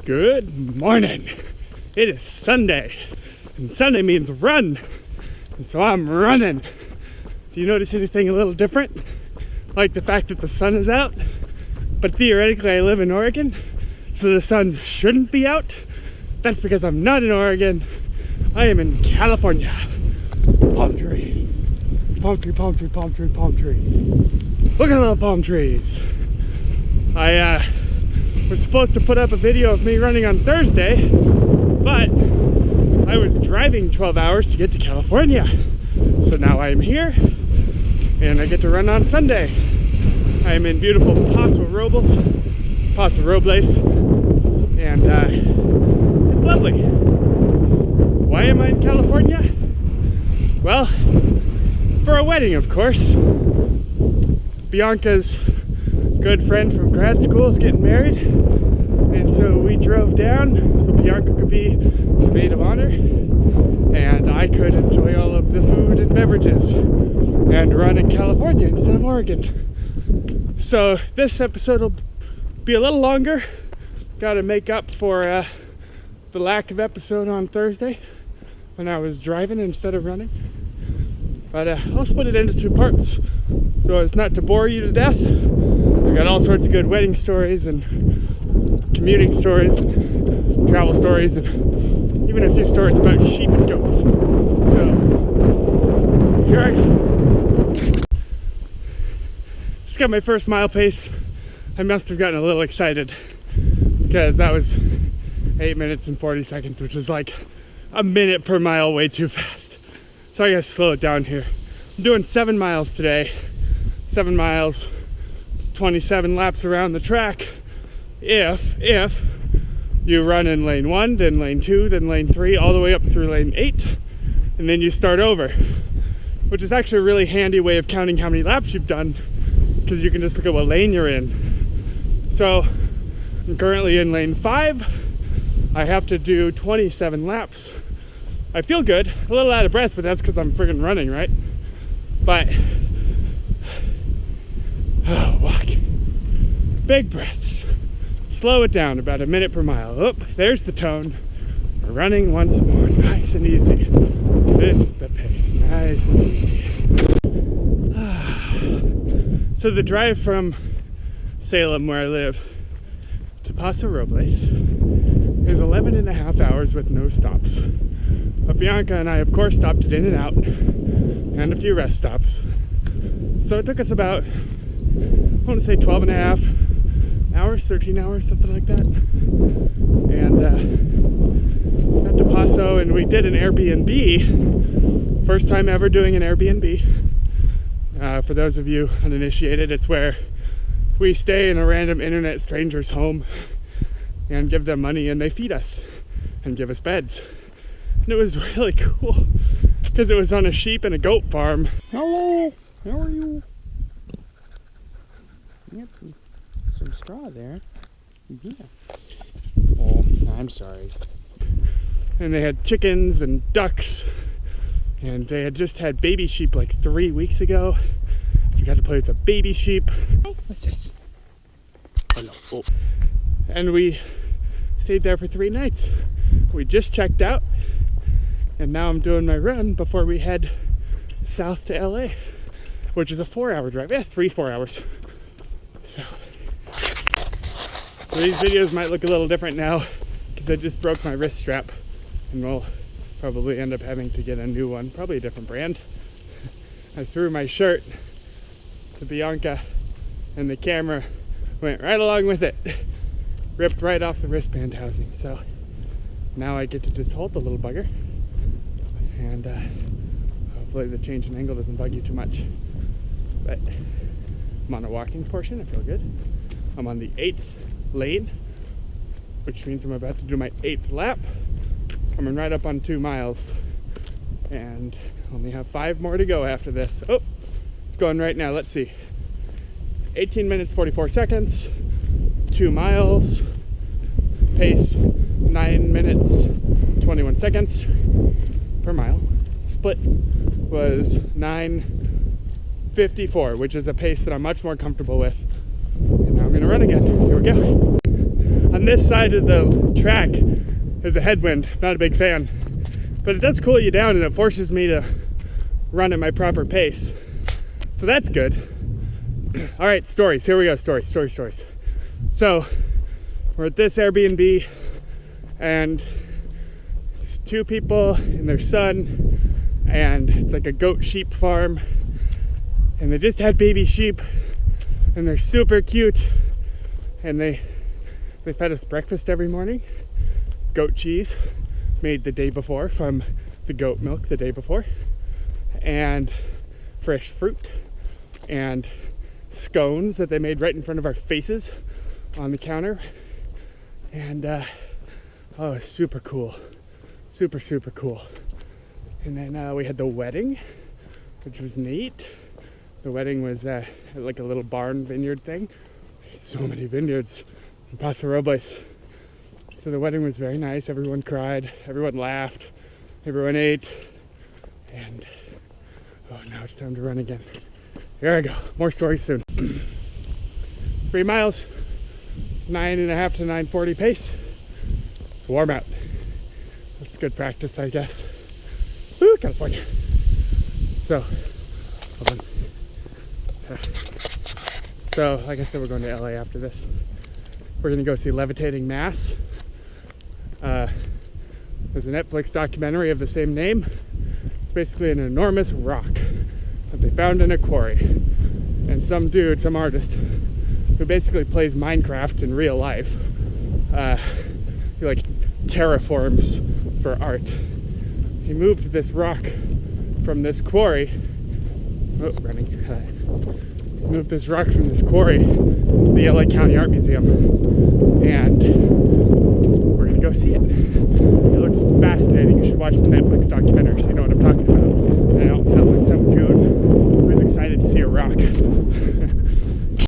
Good morning. It is Sunday, and Sunday means run, and so I'm running. Do you notice anything a little different? Like the fact that the sun is out, but theoretically I live in Oregon, so the sun shouldn't be out? That's because I'm not in Oregon. I am in California. Palm trees. Palm tree, palm tree, palm tree, palm tree. Look at all the palm trees. I was supposed to put up a video of me running on Thursday, but I was driving 12 hours to get to California. So now I am here, and I get to run on Sunday. I am in beautiful Paso Robles, and it's lovely. Why am I in California? Well, for a wedding, of course. Bianca's good friend from grad school is getting married, and so we drove down so Bianca could be the maid of honor, and I could enjoy all of the food and beverages and run in California instead of Oregon. So this episode will be a little longer. Got to make up for the lack of episode on Thursday when I was driving instead of running. But I'll split it into two parts so as not to bore you to death. I got all sorts of good wedding stories and commuting stories and travel stories and even a few stories about sheep and goats. So here I go. Just got my first mile pace. I must have gotten a little excited because that was 8 minutes and 40 seconds, which is like a minute per mile, way too fast. So I gotta slow it down here. I'm doing 7 miles today. 7 miles, 27 laps around the track. If you run in lane 1, then lane 2, then lane 3, all the way up through lane 8, and then you start over, which is actually a really handy way of counting how many laps you've done, because you can just look at what lane you're in. So I'm currently in lane 5. I have to do 27 laps. I feel good, a little out of breath, but that's because I'm friggin' running, right? But walk. Big breaths. Slow it down about a minute per mile. Oh, there's the tone. We're running once more, nice and easy. This is the pace, nice and easy. So the drive from Salem, where I live, to Paso Robles is 11 and a half hours with no stops. But Bianca and I, of course, stopped at In-N-Out and a few rest stops. So it took us about, I want to say 12 and a half hours, 13 hours, something like that. And got to Paso, and we did an Airbnb. First time ever doing an Airbnb. For those of you uninitiated, it's where we stay in a random internet stranger's home and give them money, and they feed us and give us beds. And it was really cool because it was on a sheep and a goat farm. Hello, how are you? Yep, some straw there. Yeah. Oh, I'm sorry. And they had chickens and ducks, and they had just had baby sheep like 3 weeks ago. So we got to play with the baby sheep. What's this? Hello. Oh. And we stayed there for 3 nights. We just checked out, and now I'm doing my run before we head south to LA, which is a 4-hour drive. Yeah, 4 hours. So these videos might look a little different now because I just broke my wrist strap, and we'll probably end up having to get a new one, probably a different brand. I threw my shirt to Bianca, and the camera went right along with it. Ripped right off the wristband housing. So now I get to just hold the little bugger, and hopefully the change in angle doesn't bug you too much. But I'm on a walking portion, I feel good. I'm on the 8th lane, which means I'm about to do my 8th lap. Coming right up on 2 miles, and only have 5 more to go after this. Oh, it's going right now, let's see. 18 minutes, 44 seconds, 2 miles, pace 9 minutes, 21 seconds per mile. Split was 9:54, which is a pace that I'm much more comfortable with. And now I'm gonna run again. Here we go. I'm this side of the track, there's a headwind. Not a big fan. But it does cool you down and it forces me to run at my proper pace. So that's good. All right, stories. Here we go. Stories. So we're at this Airbnb and it's two people and their son, and it's like a goat sheep farm, and they just had baby sheep and they're super cute, and they fed us breakfast every morning. Goat cheese made the day before from the goat milk the day before, and fresh fruit and scones that they made right in front of our faces on the counter. And oh, it's super cool. Super cool. And then we had the wedding, which was neat. The wedding was like a little barn vineyard thing. So many vineyards in Paso Robles. So the wedding was very nice. Everyone cried, everyone laughed, everyone ate, and oh, now it's time to run again. Here I go. More stories soon. 3 miles, 9.5 to 9:40 pace. It's warm out. That's good practice, I guess. Woo, California. So, hold on. So, like I said, we're going to LA after this. We're going to go see Levitating Mass. There's a Netflix documentary of the same name. It's basically an enormous rock that they found in a quarry. And some dude, some artist, who basically plays Minecraft in real life, he like terraforms for art. He moved this rock from this quarry. Oh, running. He moved this rock from this quarry to the LA County Art Museum. And we're gonna go see it. It looks fascinating. You should watch the Netflix documentary so you know what I'm talking about.